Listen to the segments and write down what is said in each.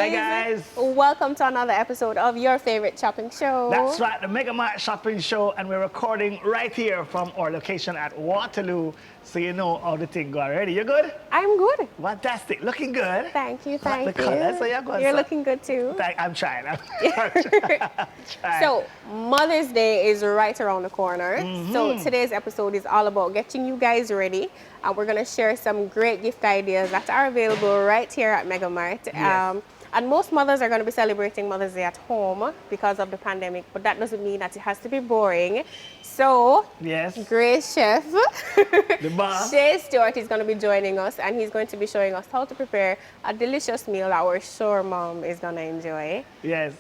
Hi guys. Welcome to another episode of your favorite shopping show. That's right, the MegaMart shopping show, and we're recording right here from our location at Waterloo, so you know how the thing go already. You good? I'm good. Fantastic, looking good. Thank you, thank the color, so You're looking good too. I'm trying. So Mother's Day is right around the corner. So today's episode is all about getting you guys ready. And we're gonna share some great gift ideas that are available right here at MegaMart. Yes. And most mothers are going to be celebrating Mother's Day at home because of the pandemic, but that doesn't mean that it has to be boring. So, yes, great chef, the boss, Shea Stewart is going to be joining us, and he's going to be showing us how to prepare a delicious meal that we're sure Mom is going to enjoy. Yes.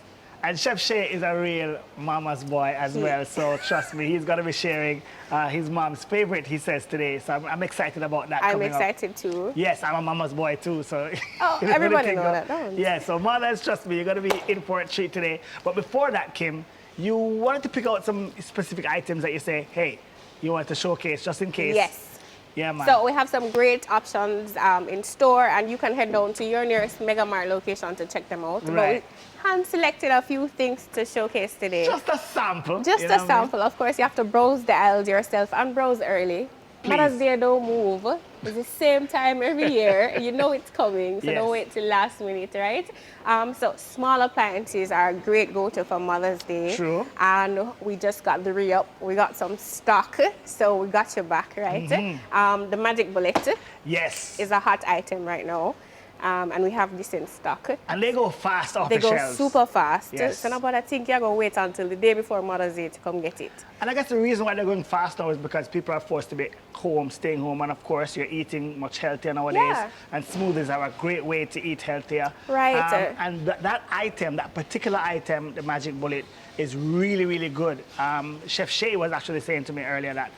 And Chef Shea is a real mama's boy as well, so trust me, he's going to be sharing his mom's favorite, he says, today. So I'm excited about that. I'm excited too. Yes, I'm a mama's boy too, so... Oh, everybody knows that, don't you? Yeah, so mothers, trust me, you're going to be in for a treat today. But before that, Kim, you wanted to pick out some specific items that you say, hey, you want to showcase just in case. Yes. Yeah, man. So we have some great options in store, and you can head down to your nearest MegaMart location to check them out. Right. But we hand-selected a few things to showcase today. Just a sample. Just a sample. Of course, you have to browse the aisles yourself and browse early. Please. Mother's Day don't move. It's the same time every year. You know it's coming, so Yes. don't wait till last minute, right? So small appliances are a great go-to for Mother's Day. True. And we just got the re-up. We got some stock, so we got your back, right? The Magic Bullet Yes. is a hot item right now. And we have this in stock. And they go fast off They the go shelves. super fast. Yes. So nobody think you're going to wait until the day before Mother's Day to come get it. And I guess the reason why they're going fast now is because people are forced to be home, staying home, and of course you're eating much healthier nowadays. Yeah. And smoothies are a great way to eat healthier. Right. And that item, that particular item, the Magic Bullet, is really, really good. Chef Shea was actually saying to me earlier that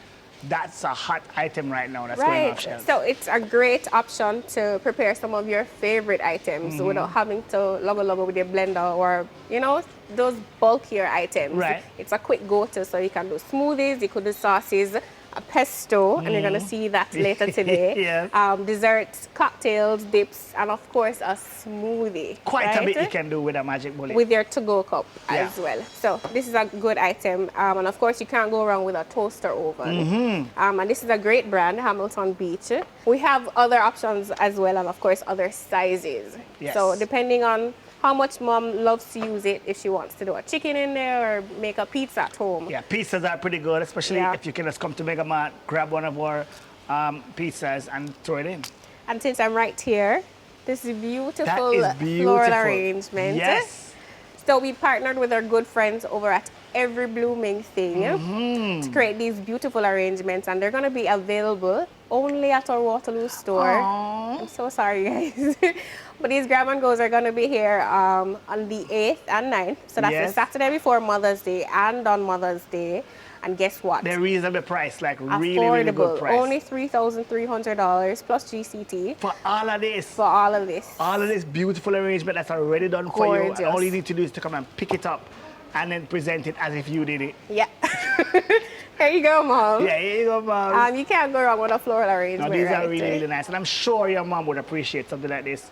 that's a hot item right now that's going off shelves. So it's a great option to prepare some of your favorite items without having to logo with your blender or, you know, those bulkier items. Right. It's a quick go-to, so you can do smoothies, you could do sauces, a pesto, and you're going to see that later today. Yes. Desserts, cocktails, dips, and of course a smoothie. Quite a bit you can do with a Magic Bullet. With your to-go cup as well. So this is a good item. And of course you can't go wrong with a toaster oven. And this is a great brand, Hamilton Beach. We have other options as well, and of course other sizes. Yes. So depending on how much Mom loves to use it, if she wants to do a chicken in there or make a pizza at home. Yeah, pizzas are pretty good, especially if you can just come to MegaMart, grab one of our pizzas and throw it in. And since I'm right here, this is beautiful, beautiful floral arrangement. Yes. So we partnered with our good friends over at Every Blooming Thing to create these beautiful arrangements, and they're going to be available only at our Waterloo store. Aww. I'm so sorry, guys. But these grab and goes are going to be here on the 8th and 9th. So that's the Saturday before Mother's Day and on Mother's Day. And guess what? They're reasonable price, like really, affordable. really good price. Only $3,300 plus GCT. For all of this. For all of this. All of this beautiful arrangement that's already done for you. And all you need to do is to come and pick it up and then present it as if you did it. Yeah. Here you go, Mom. Yeah, here you go, Mom. You can't go wrong with a floral arrangement. No, these are really, really nice. And I'm sure your mom would appreciate something like this.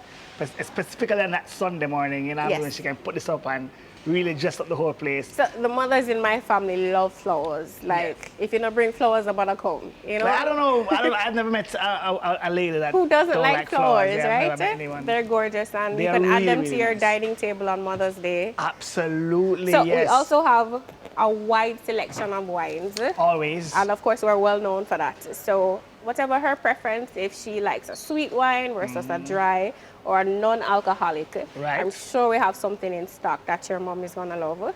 Specifically on that Sunday morning, you know, when she can put this up and really dress up the whole place. So the mothers in my family love flowers. Like, if you don't bring flowers, I'm gonna come. You know? Like, I don't know. I've never met a lady that who doesn't don't like flowers, yeah, right? I've never met anyone. They're gorgeous, and They you can add them really, to your really dining table on Mother's Day. Absolutely, So yes. we also have a wide selection of wines. Always. And of course, we're well known for that. So whatever her preference, if she likes a sweet wine versus a dry or a non-alcoholic, I'm sure we have something in stock that your mom is gonna love.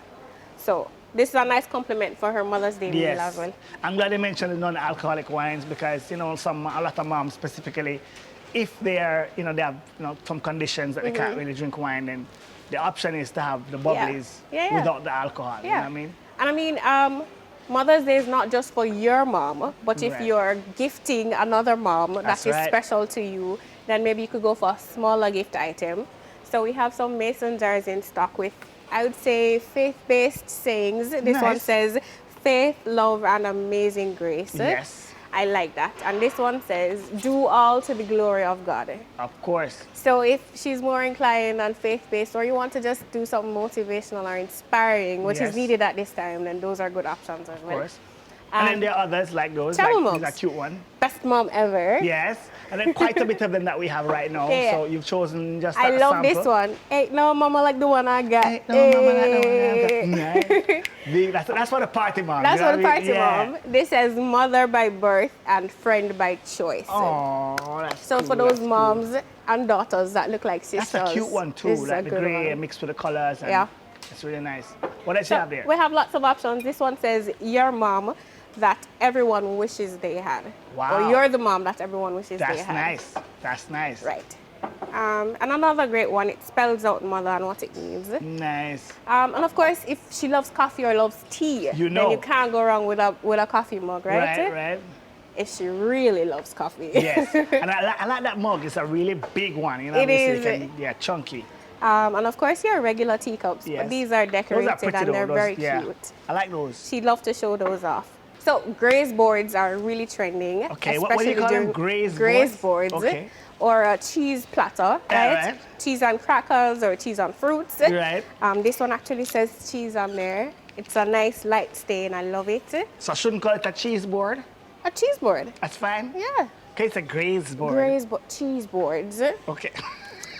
So this is a nice compliment for her Mother's Day meal as well. I'm glad you mentioned the non-alcoholic wines because, you know, a lot of moms specifically, if they are, you know, they have, you know, some conditions that they can't really drink wine, then the option is to have the bubblies without the alcohol. You know what I mean? And I mean, Mother's Day is not just for your mom, but if you're gifting another mom that is special to you, then maybe you could go for a smaller gift item. So we have some mason jars in stock with, I would say, faith-based sayings. This one says, faith, love, and amazing grace. Yes. I like that. And this one says, do all to the glory of God. Of course. So if she's more inclined and faith-based, or you want to just do something motivational or inspiring, which is needed at this time, then those are good options as well. Of course. And then there are others like those. Travel like, mugs. These are cute one. Best mom ever. Yes. And then quite a bit of them that we have right now. Yeah. So you've chosen just I that love sample. this one. Hey, no, mama, like the one I got. Hey, no, mama, like the one I got. Right. That's for the party mom. That's for the party Yeah. mom. This says mother by birth and friend by choice. Oh, that's So cool. for those That's moms cool. and daughters that look like sisters. That's a cute one too. This is Like a the good grey one. mixed with the colors. And Yeah. It's really nice. What else you have there? We have lots of options. This one says, your mom that everyone wishes they had. Wow. Or you're the mom that everyone wishes they That's had. nice. That's nice. Right. And another great one, it spells out mother and what it means. Nice. And of course, if she loves coffee or loves tea, You know. then you can't go wrong with a coffee mug, right? Right, right. If she really loves coffee. Yes. And I like that mug. It's a really big one. You know It what I mean? is. So you can, yeah, chunky. And of course, your regular teacups. Yes. But these are decorated pretty and though. they're Those- very yeah. cute. I like those. She'd love to show those off. So graze boards are really trending. Okay, what do you call them? Graze boards. Okay. Or a cheese platter, right? Right. Cheese on crackers or cheese on fruits. Right. This one actually says cheese on there. It's a nice light stain. I love it. So I shouldn't call it a cheese board? A cheese board. That's fine? Yeah. Okay, it's a graze board. Cheese boards. Okay.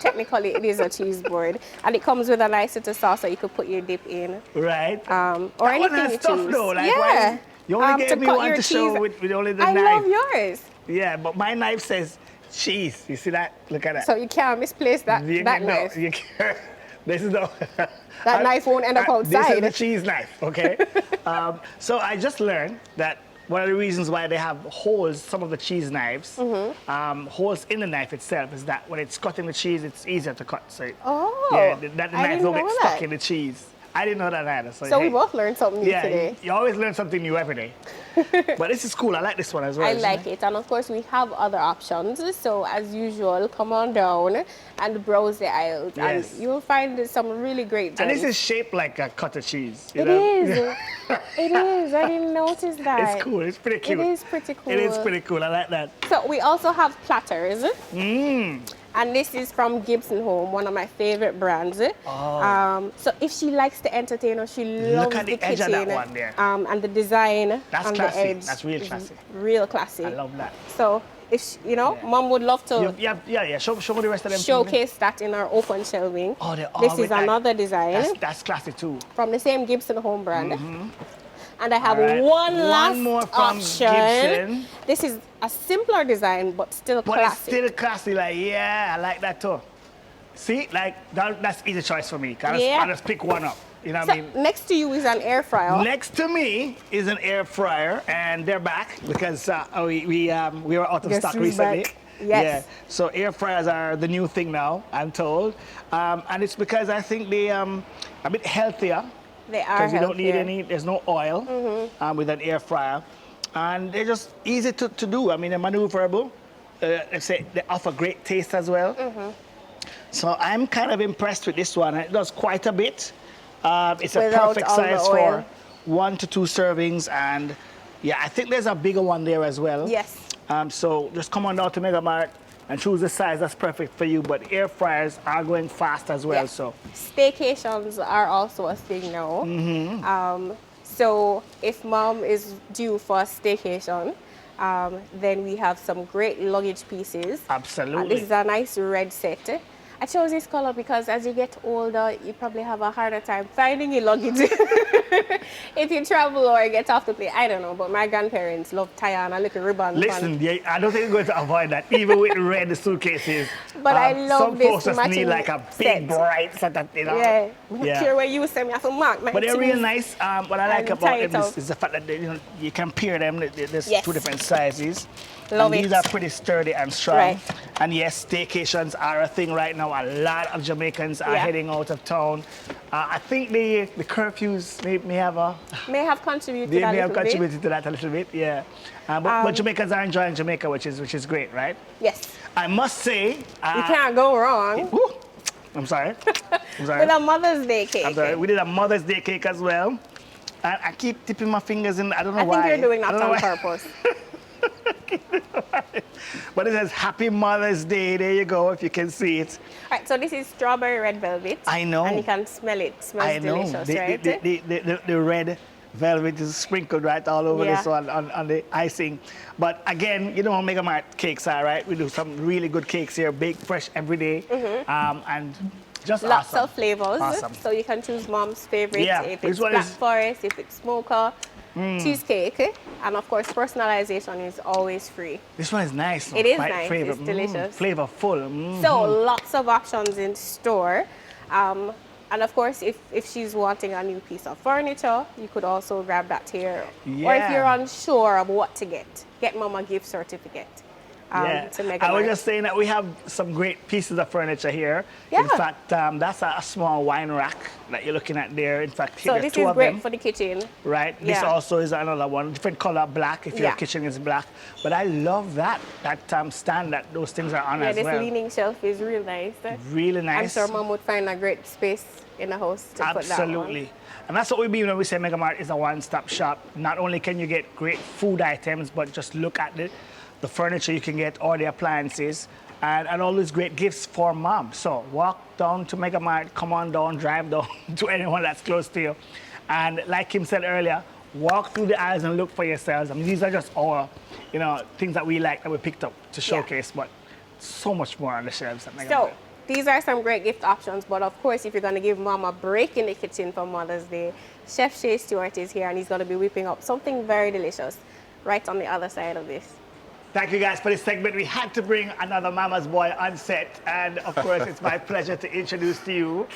Technically, it is a cheese board, and it comes with a nice little sauce that you could put your dip in. Right. Or That anything one has you stuff choose. though, like, yeah. why- You only To gave me cut one your to show cheese. with only the I knife. love yours. Yeah, but my knife says cheese. You see that? Look at that. So you can't misplace that, You that no, knife. You can't. This is the... That knife won't end up This outside. is the cheese knife, okay? So I just learned that one of the reasons why they have holes, some of the cheese knives, Mm-hmm. holes in the knife itself, is that when it's cutting the cheese, it's easier to cut. So Oh, yeah, that I knife didn't don't get know stuck that. in the cheese. I didn't know that either. So hey, we both learned something new yeah, today. you always learn something new every day. But this is cool. I like this one as well. I like it. And of course, we have other options. So as usual, come on down and browse the aisles. Yes. And you'll find some really great And gems. this is shaped like a cut of cheese. It is. It is. I didn't notice that. It's cool. It's pretty cute. It is pretty cool. It is pretty cool. I like that. So we also have Platters. Mmm. And this is from Gibson Home, one of my favorite brands. Oh. So if she likes to entertain or she loves at the the edge of kitchen, that one there. and the design That's on classy. the edge, That's real is classy. real classy. I love that. So if she, Yeah. mom would love to Yeah. Show me the rest of them. showcase that in our open shelving. Oh, they're all This with is that. another design That's classy too. from the same Gibson Home brand. And I have All right. one last more from option. Gibson. This is a simpler design, but still But classic. it's still classy. Like, yeah, I like that too. See, like that's easy choice for me. Yeah. I just pick one up. You know what So I mean? next to you is an air fryer. Next to me is an air fryer, and they're back because we were out of Guess stock who's recently. back? Yes. Yeah. So air fryers are the new thing now, I'm told, and it's because I think they a bit healthier. They are Because you don't need healthier. any. There's no oil with an air fryer, and they're just easy to do. I mean, they're maneuverable. They offer great taste as well. So I'm kind of impressed with this one. It does quite a bit. It's a Without perfect all the size oil. for 1 to 2 servings, and yeah, I think there's a bigger one there as well. Yes. So just come on down to MegaMart and choose the size that's perfect for you. But air fryers are going fast as well. Yes. So Staycations are also a thing now. So if mom is due for a staycation, then we have some great luggage pieces. absolutely. This is a nice red set. I chose this color because as you get older, you probably have a harder time finding your luggage if you travel or get off the plane. I don't know, but my grandparents love tie on a little ribbon. Listen, yeah, I don't think you're going to avoid that, even with red suitcases. But I love some this folks just need matching like a set. big bright set that, you know. Yeah. Yeah. Here where you send me, I have to mark my But they're things. real nice. What I like And about tie it them up. is the fact that you can pair them. There's Yes. 2 different sizes. Love and it. these are pretty sturdy and strong. Right. And yes, staycations are a thing right now. A lot of Jamaicans are Yeah. heading out of town. I think the curfews may have contributed they a may have little bit. contributed to that a little bit. Yeah. But Jamaicans are enjoying Jamaica, which is great, right? Yes. I must say. You can't go wrong Woo, I'm sorry. I'm sorry. with a Mother's Day cake. I'm sorry. We did a Mother's Day cake as well. And I keep dipping my fingers in. I don't know I why. think you're doing I that don't know on why. purpose. But it says Happy Mother's Day. There you go, if you can see it. All right, so this is strawberry red velvet. I know. And you can smell it. It smells delicious, right? The red velvet is sprinkled right all over this one on the icing. But again, you know how MegaMart cakes are, right? We do some really good cakes here, baked fresh every day. And just lots awesome. of flavors. Awesome. So you can choose mom's favorite. Yeah, if it's Black Forest, if it's mocha, cheesecake. And of course, personalization is always free. This one is nice. It is nice. It's delicious. Flavorful. So lots of options in store. And of course, if she's wanting a new piece of furniture, you could also grab that here. Yeah. Or if you're unsure of what to get mom a gift certificate. To MegaMart. I was just saying that we have some great pieces of furniture here. Yeah. In fact, that's a small wine rack that you're looking at there. In fact, so this is great for the kitchen. Right. This also is another one, different color, black, if your kitchen is black. But I love that stand that those things are on as well. Yeah, this leaning shelf is real nice. Really nice. I'm sure mom would find a great space in the house to put that on. Absolutely. And that's what we mean when we say MegaMart is a one-stop shop. Not only can you get great food items, but just look at the furniture you can get or the appliances and all these great gifts for mom. So walk down to MegaMart, come on down, drive down to anyone that's close to you. And like Kim said earlier, walk through the aisles and look for yourselves. I mean, these are just our, things that we like that we picked up to showcase, but so much more on the shelves at MegaMart. So these are some great gift options, but of course, if you're going to give mom a break in the kitchen for Mother's Day, Chef Shea Stewart is here and he's going to be whipping up something very delicious right on the other side of this. Thank you guys for this segment. We had to bring another Mama's Boy on set. And of course, it's my pleasure to introduce to you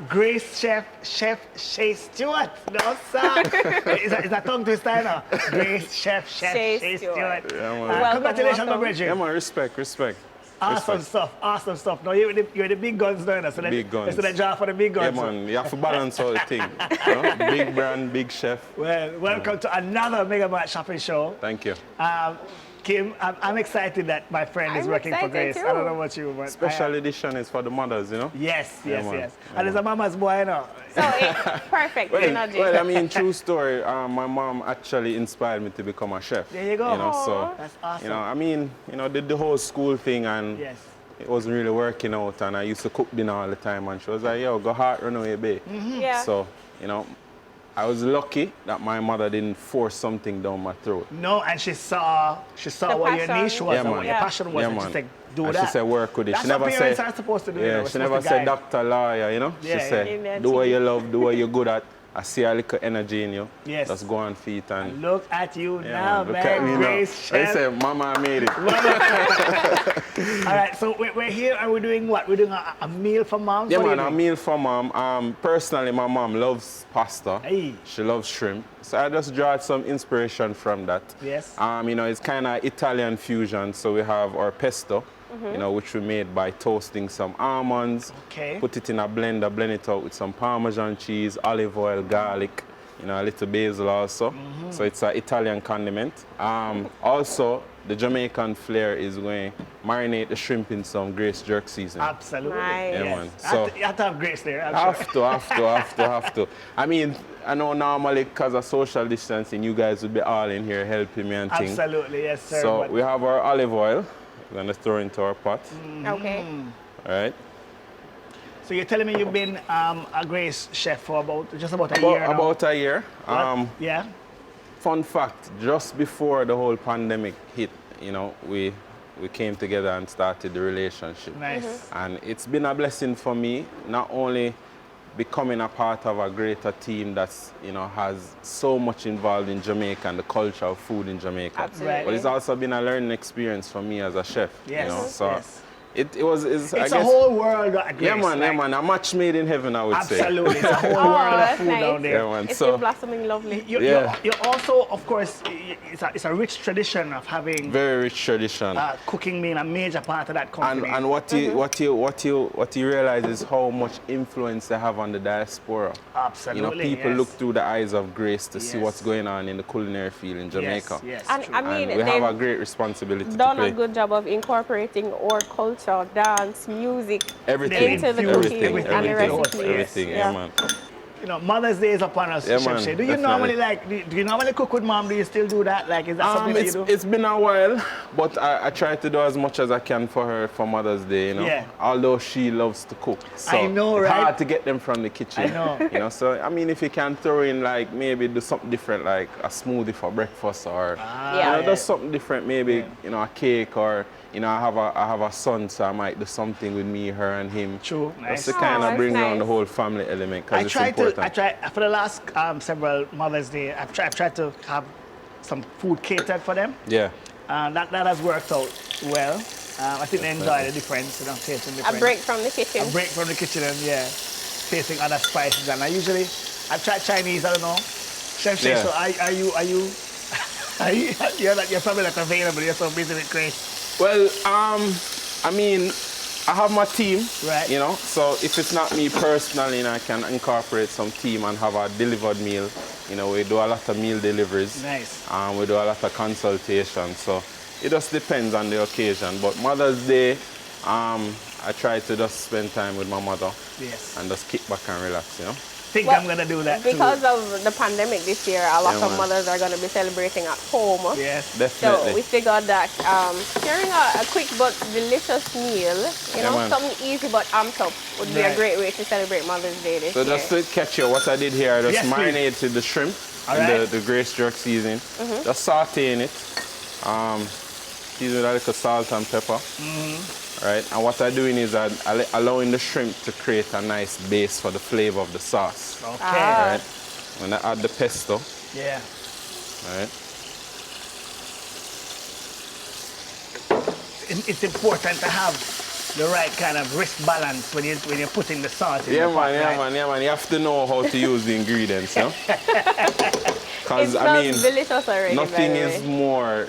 Grace Chef Shea Stewart. No, sir. is that tongue twister now? Grace Chef Shea Stewart. Yeah, congratulations, my brethren. Yeah, man, respect. Awesome stuff. Now you're the big guns now, so big guns. So the job for the big guns. Yeah, man, you have to balance all the thing. Big brand, big chef. Well, welcome to another MegaMart shopping show. Thank you. Kim, I'm excited that my friend is working for Grace. Too. I don't know about you, but Special edition is for the mothers, Yes. Yeah, And there's a Mama's Boy, So perfect. Well, I mean, true story. My mom actually inspired me to become a chef. There you go. So that's awesome. I mean, did the whole school thing and it wasn't really working out. And I used to cook dinner all the time, and she was like, "Yo, go hard, run away, babe." Yeah. So, I was lucky that my mother didn't force something down my throat. No, and she saw what your niche was and what your passion was, and she said, do that. She said, work with it. That's what parents are supposed to do. Yeah, she never said doctor, lawyer, She said, do what you love, do what you're good at. I see a little energy in you. Yes. Let's go on feet and look at you now, look man. at me Grace now. Chef. I said, Mama, I made it. All right, so we're here and we're doing what? We're doing a meal for mom? Yeah, man, a meal for mom. Personally, my mom loves pasta. Hey. She loves shrimp. So I just drawed some inspiration from that. Yes. It's kind of Italian fusion. So we have our pesto, which we made by toasting some almonds. Okay. Put it in a blender, blend it out with some Parmesan cheese, olive oil, garlic, a little basil also. So it's an Italian condiment. Also, the Jamaican flair is going to marinate the shrimp in some Grace jerk seasoning. Absolutely. Nice. Yeah, man. So you have to have Grace there. Have to. I mean, I know normally because of social distancing, you guys will be all in here helping me and things. Absolutely, yes, sir. So we have our olive oil. We're going to throw into our pot. Okay. All right. So you're telling me you've been a Grace chef for just about a year now? About a year. Yeah. Fun fact, just before the whole pandemic hit, we came together and started the relationship. Nice. And it's been a blessing for me, not only becoming a part of a greater team that's, has so much involved in Jamaica and the culture of food in Jamaica. Absolutely. But it's also been a learning experience for me as a chef. Yes. So yes. It's I guess, a whole world of Grace. Yeah, man. A match made in heaven, I would say. Absolutely. It's a whole world of food down there. Yeah, man. It's been blossoming lovely. You're also, of course, it's a rich tradition of having... Very rich tradition. Cooking being a major part of that company. And what you realize is how much influence they have on the diaspora. Absolutely, people look through the eyes of Grace to see what's going on in the culinary field in Jamaica. Yes, and true. I mean, and we have a great responsibility to done play. a good job of incorporating our culture, dance, music, everything into the cooking and the recipes. Everything, yeah, man. Mother's Day is upon us, Chef Shea. Do you normally do you normally cook with mom? Do you still do that? Like, is that something that you do? It's been a while, but I try to do as much as I can for her for Mother's Day, Yeah. Although she loves to cook. So I know, right? It's hard to get them from the kitchen. I know. So I mean, if you can throw in like maybe do something different, like a smoothie for breakfast, or just something different, maybe a cake, or I have a son, so I might do something with me, her, and him. True. Nice. Just to kind of bring around the whole family element, because it's important. I try for the last several Mother's Day. I've tried to have some food catered for them. Yeah. That has worked out well. I think they enjoy the difference, tasting different. A break from the kitchen. A break from the kitchen, and tasting other spices. And I've tried Chinese. I don't know. Chef Shea, so are you? You're probably not available. You're so busy with Grace. Well, I mean, I have my team, right? So if it's not me personally, I can incorporate some team and have a delivered meal. We do a lot of meal deliveries. Nice. We do a lot of consultations. So it just depends on the occasion. But Mother's Day, I try to just spend time with my mother. Yes. And just kick back and relax, I think I'm gonna do that because too. of the pandemic this year. A lot of mothers are gonna be celebrating at home. Yes, definitely. So we figured that sharing a quick but delicious meal, something easy but amped up, would be a great way to celebrate Mother's Day this year. So just to catch you, what I did here, I just marinated the shrimp in the Grace jerk seasoning, just sauteing it, season with a little salt and pepper. Right, and what I'm doing is I'm allowing the shrimp to create a nice base for the flavor of the sauce. Okay. Right. When I add the pesto. Yeah. Right. It's important to have the right kind of risk balance when you're putting the sauce in the pot, man. You have to know how to use the ingredients, Because delicious already. Nothing is more,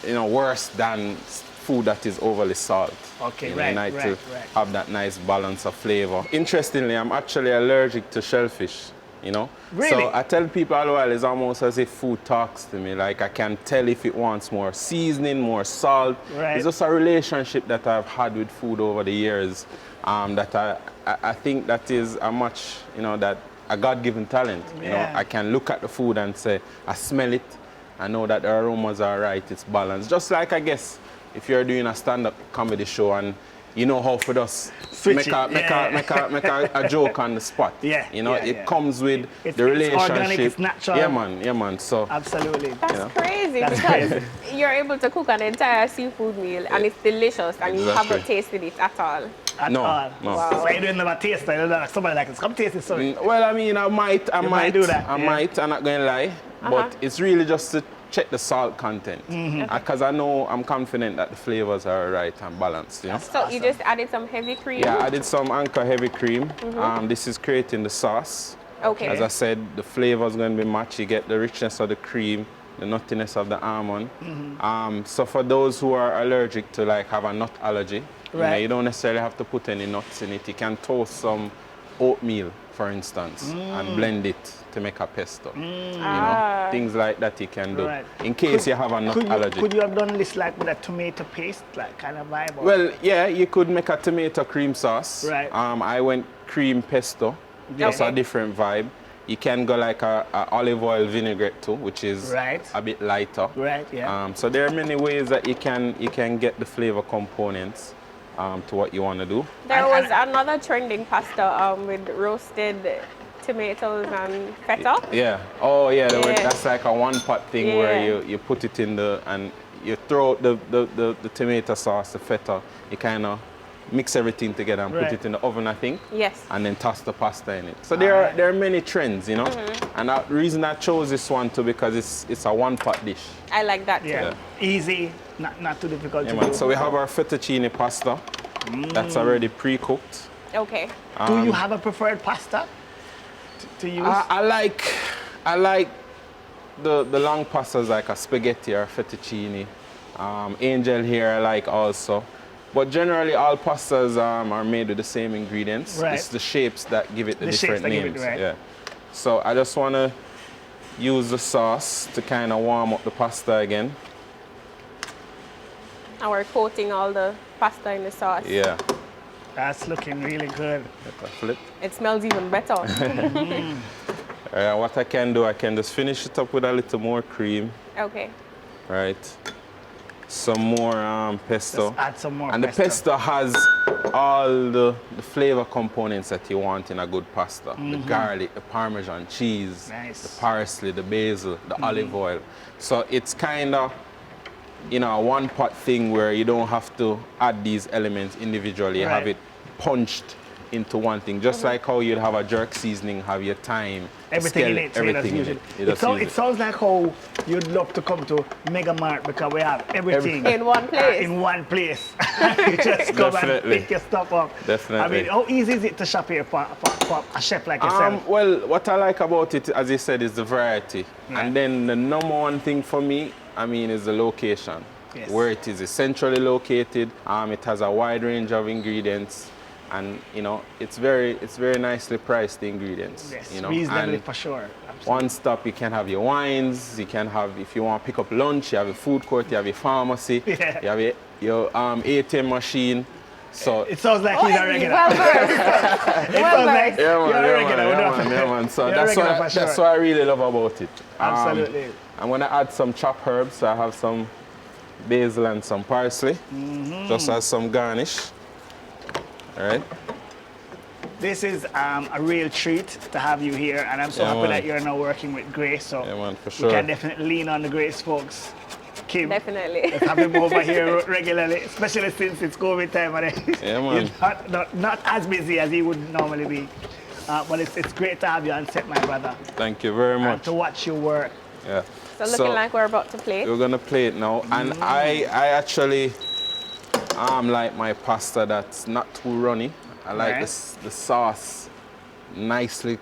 worse than food that is overly salt. Okay, You need to have that nice balance of flavor. Interestingly, I'm actually allergic to shellfish, Really? So I tell people all the while, it's almost as if food talks to me. Like I can tell if it wants more seasoning, more salt. Right. It's just a relationship that I've had with food over the years that I think that is a much, that a God-given talent. I can look at the food and say, I smell it. I know that the aromas are right, it's balanced. Just like, I guess, if you're doing a stand-up comedy show and you know how for us make a joke on the spot. It comes with the relationship. It's organic, it's natural. Yeah, man. So absolutely. That's crazy because you're able to cook an entire seafood meal and it's delicious and you haven't tasted it at all. No. Wow. So you don't never taste it. Somebody like this. Come taste it, sorry. Well, I mean, I might do that. I'm not going to lie. But it's really just to check the salt content. Because I'm confident that the flavors are right and balanced. So awesome. You just added some heavy cream? Yeah, I added some Anchor heavy cream. This is creating the sauce. Okay. As I said, the flavor is going to be matched. You get the richness of the cream, the nuttiness of the almond. So for those who are allergic to have a nut allergy, you don't necessarily have to put any nuts in it. You can toast some oatmeal, for instance, and blend it to make a pesto. Things like that you can do. In case you have a nut allergy. Could you have done this with a tomato paste, kind of vibe? Or? Well, yeah, you could make a tomato cream sauce. Right. I went cream pesto. That's a different vibe. You can go a olive oil vinaigrette too, which is a bit lighter. Right, yeah. So there are many ways that you can get the flavor components to what you want to do. There was another trending pasta with roasted tomatoes and feta. Yeah. Oh yeah. That's like a one-pot thing where you put it in and you throw the tomato sauce, the feta. You kind of mix everything together and put it in the oven, I think. Yes. And then toss the pasta in it. So there are many trends, And the reason I chose this one too because it's a one-pot dish. I like that too. Yeah. Easy, not too difficult to do. So we have our fettuccine pasta. That's already pre-cooked. Okay. Do you have a preferred pasta to use? I like the long pastas like a spaghetti or fettuccine. Angel here I like also. But generally all pastas are made with the same ingredients. Right. It's the shapes that give it the different names. Right. Yeah. So I just want to use the sauce to kind of warm up the pasta again. And we're coating all the pasta in the sauce. Yeah. That's looking really good. Flip. It smells even better. What I can do, I can just finish it up with a little more cream. Okay. Right. Some more pesto. Just add some more and pesto. the pesto has all the flavor components that you want in a good pasta. The garlic, the Parmesan cheese, the parsley, the basil, the olive oil. So it's kind of, you know, a one-pot thing where you don't have to add these elements individually. You have it punched into one thing, just like how you'd have a jerk seasoning, have your thyme, everything in it. Everything in it. It sounds like how you'd love to come to MegaMart because we have everything in one place. In one place. You just come and pick your stuff up. Definitely. I mean, how easy is it to shop here for a chef like yourself? Well, what I like about it, as you said, is the variety. Yeah. And then the number one thing for me, I mean, is the location. Yes. Where it is centrally located. It has a wide range of ingredients. And you know, it's very nicely priced, the ingredients. Yes, you know, reasonably and for sure. Absolutely. One stop, you can have your wines. You can have, if you want to pick up lunch, you have a food court, you have a pharmacy, you have your ATM machine. So it sounds like he's a regular. Well versed. It sounds like you're a regular. Yeah, man. So that's what I really love about it. Absolutely. I'm going to add some chopped herbs. So I have some basil and some parsley, just as some garnish. All right. This is a real treat to have you here, and I'm so happy that you're now working with Grace. So for sure. we can definitely lean on the Grace folks. Kim, definitely. Let's have him over here regularly, especially since it's COVID time and he's not as busy as he would normally be. But it's great to have you on set, my brother. Thank you very much. And to watch you work. Yeah. So looking like we're about to play. We're gonna play it now, and I actually like my pasta that's not too runny. I like the sauce nicely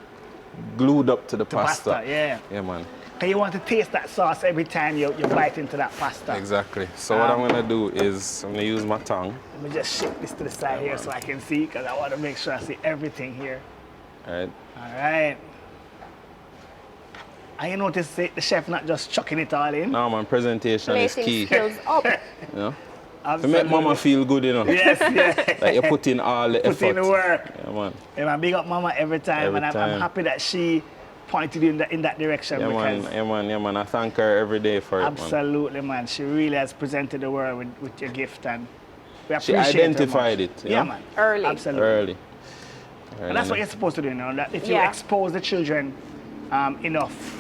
glued up to the pasta. Yeah, man. And you want to taste that sauce every time you bite into that pasta. Exactly. So what I'm gonna do is I'm gonna use my tongue. Let me just shift this to the side here so I can see, because I want to make sure I see everything here. All right. All right. And you notice the chef not just chucking it all in. No, man, presentation is key. Skills up. You know? To make mama feel good, you know. Yes, yeah. Like you put in all the effort. Put in the work. Yeah, man. Yeah, man, big up mama every time. I'm happy that she pointed you in that direction. Yeah, man. I thank her every day for it, absolutely, man. She really has presented the world with your gift, and we appreciate she identified it. Yeah, man. Early. Absolutely. Early. And that's what you're supposed to do, you know. That if you expose the children enough,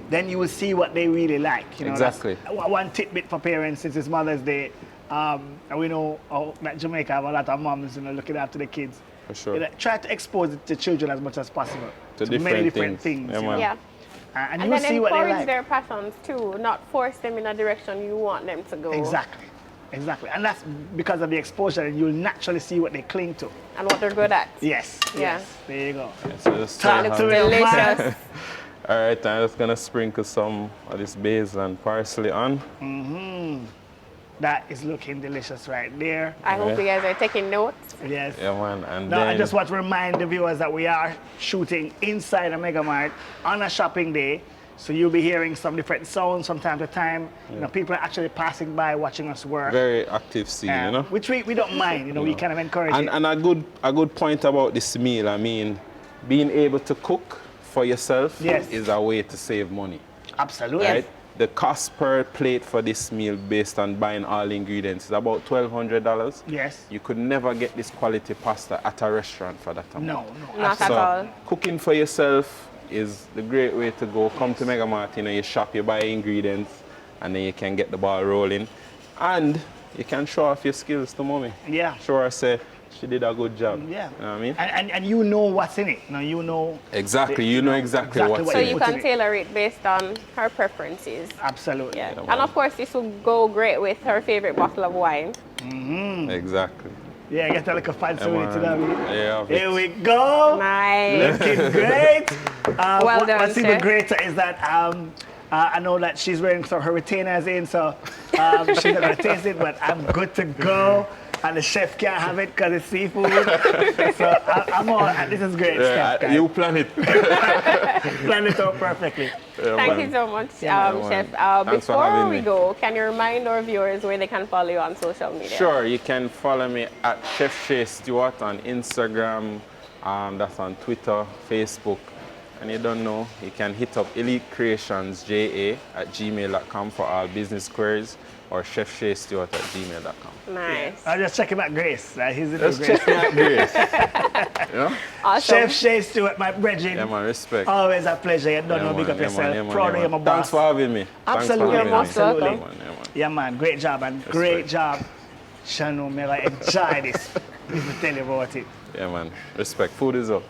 then you will see what they really like. You know, exactly. One tidbit for parents, since it's Mother's Day, and we know that Jamaica have a lot of moms, you know, looking after the kids. For sure. You know, try to expose the children as much as possible to many different things. And you then see what they like. encourage their passions too, not force them in a direction you want them to go. Exactly. And that's because of the exposure, and you'll naturally see what they cling to. And what they're good at. Yes. There you go. Talk to delicious. All right, I'm just gonna sprinkle some of this basil and parsley on. That is looking delicious right there. I hope you guys are taking notes. Yes. Yeah, man. And I just want to remind the viewers that we are shooting inside a MegaMart on a shopping day. So you'll be hearing some different sounds from time to time. You know, people are actually passing by watching us work. Very active scene, you know. Which we don't mind, you know, we kind of encourage it. And a good point about this meal, I mean, being able to cook for yourself is a way to save money. Absolutely. Right? The cost per plate for this meal based on buying all the ingredients is about $1,200. Yes. You could never get this quality pasta at a restaurant for that amount. No. Not at all. Cooking for yourself is the great way to go. Come to MegaMart, you know, you shop, you buy ingredients, and then you can get the ball rolling. And you can show off your skills to mommy. Yeah. Show her, say, she did a good job. Yeah. You know what I mean? And you know what's in it. You know. Exactly. You know exactly what's in it. So you can tailor it based on her preferences. Absolutely. Yeah. And of course, this will go great with her favorite bottle of wine. Exactly. Yeah, get a little fancy with it. Yeah, here we go. Nice. Looking great. Well done, what's even greater is that I know that she's wearing some her retainers in, so she's not going to taste it, but I'm good to go. And the chef can't have it because it's seafood. So I'm all, this is great stuff, guys. You plan it. Plan it out perfectly. Thank you so much, Chef. Before we go, can you remind our viewers where they can follow you on social media? Sure, you can follow me at Chef Shea Stewart on Instagram, that's on Twitter, Facebook. And you don't know, you can hit up elitecreationsja@gmail.com for all business queries, or chefshaystewart@gmail.com. Nice. I'll just check him out, Grace. He's in Let's Grace. check me out, Grace. Yeah? Awesome. Chef Shea Stewart, my brethren. Yeah, man, respect. Always a pleasure. You don't know, big up yourself. Proud of you, my boss. Thanks for having me. Absolutely, absolutely. Yeah, man, great job, and great job. Shanu, may I enjoy this. Let me tell you about it. Yeah, man, respect. Food is up.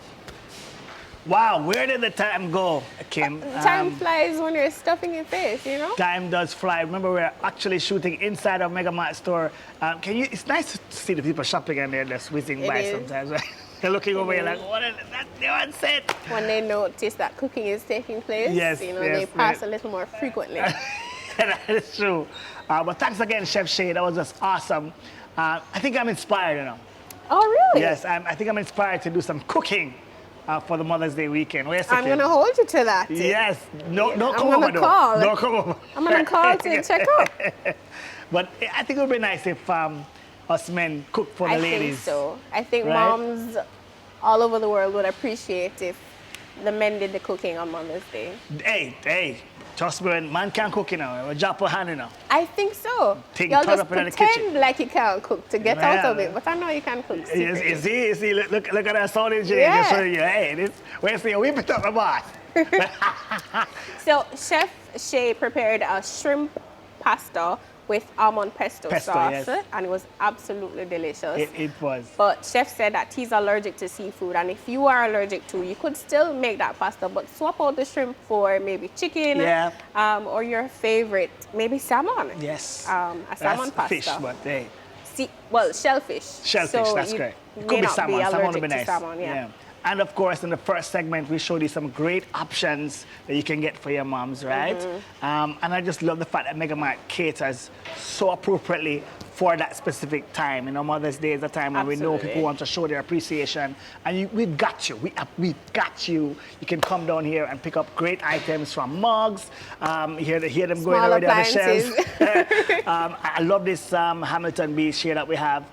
Wow, where did the time go, Kim? Time flies when you're stuffing your face, you know? Time does fly. Remember, we're actually shooting inside our MegaMart store. It's nice to see the people shopping and they're just whizzing by sometimes, right? They're looking over here like, what is that? They want set. When they notice that cooking is taking place, they pass a little more frequently. That is true. But thanks again, Chef Shea. That was just awesome. I think I'm inspired, you know. Oh, really? Yes, I think I'm inspired to do some cooking for the Mother's Day weekend. I'm going to hold you to that. Yes. No, I'm come over, though. Call. Don't come over. I'm going to call to check out. But I think it would be nice if us men cook for the ladies. I think so. I think moms all over the world would appreciate if the men did the cooking on Mother's Day. Hey. Trust me, man can't cook, you know. Drop a hand, you know. I think so. Y'all just pretend like you can't cook to get out of it, but I know you can cook. You see, look at that sausage. Yeah. Just showing you, hey, where's the whip it up, my boss. So, Chef Shea prepared a shrimp pasta with almond pesto sauce, and it was absolutely delicious. It was. But Chef said that he's allergic to seafood, and if you are allergic to, you could still make that pasta, but swap out the shrimp for maybe chicken, or your favorite, maybe salmon. Yes. A salmon pasta. Fish, but hey. Shellfish. Shellfish, that's great. It could be salmon. Salmon would be nice. Salmon, yeah. And of course, in the first segment, we showed you some great options that you can get for your moms, right? And I just love the fact that MegaMart caters so appropriately for that specific time. You know, Mother's Day is a time when we know people want to show their appreciation. And we've got you. We've got you. You can come down here and pick up great items from mugs. Hear them going already on the shelves. I love this Hamilton Beach here that we have.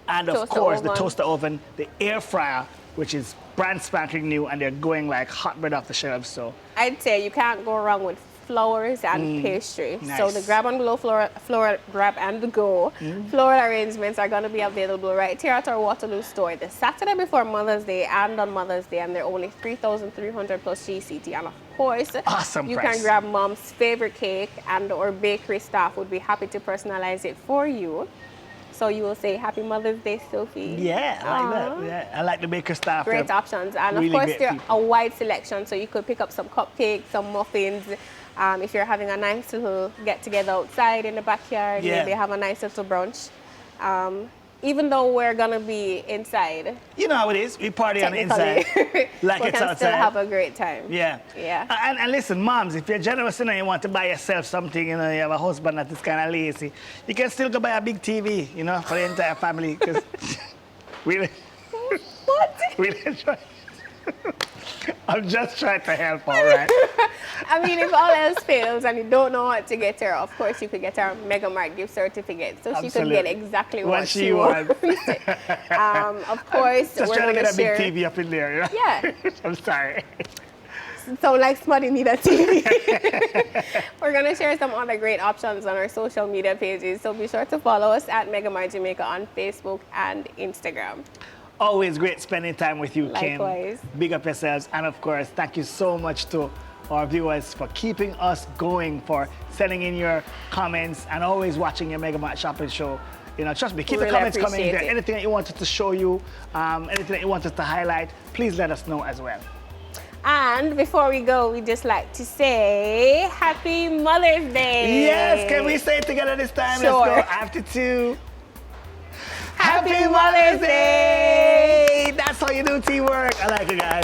And of course, the toaster oven, the air fryer, which is brand spanking new, and they're going like hot bread off the shelves. So I'd say you can't go wrong with flowers and pastry. Nice. So the grab and go floral grab and go floral arrangements are going to be available right here at our Waterloo store the Saturday before Mother's Day and on Mother's Day, and they're only $3,300 plus GCT. And of course, you can grab mom's favorite cake, and our bakery staff would be happy to personalize it for you. So you will say, Happy Mother's Day, Sophie. Yeah, I like that. Yeah, I like the baker staff. Great options. And of course, there are a wide selection. So you could pick up some cupcakes, some muffins. If you're having a nice little get-together outside in the backyard, maybe have a nice little brunch. Even though we're going to be inside. You know how it is. We party on the inside. Like we it's can outside. still have a great time. Yeah. And listen, moms, if you're generous and you want to buy yourself something, you know, you have a husband that is kind of lazy, you can still go buy a big TV, you know, for the entire family. Because we'll enjoy. I'm just trying to help, all right? I mean, if all else fails and you don't know what to get her, of course you could get her MegaMart gift certificate, so she could get exactly what she wants. Of course, just we're trying to get share... a big TV up in there, you know? Yeah. I'm sorry. So like somebody need a TV. We're going to share some other great options on our social media pages, so be sure to follow us at MegaMart Jamaica on Facebook and Instagram. Always great spending time with you, Kim. Likewise. Big up yourselves. And of course, thank you so much to our viewers for keeping us going, for sending in your comments and always watching your MegaMart shopping show. You know, trust me, keep the comments coming. If there's anything that you want us to show you, anything that you want us to highlight, please let us know as well. And before we go, we just like to say Happy Mother's Day. Yes, can we say it together this time? Sure. Let's go. After two. Happy Mother's Day! That's how you do teamwork. I like it, guys.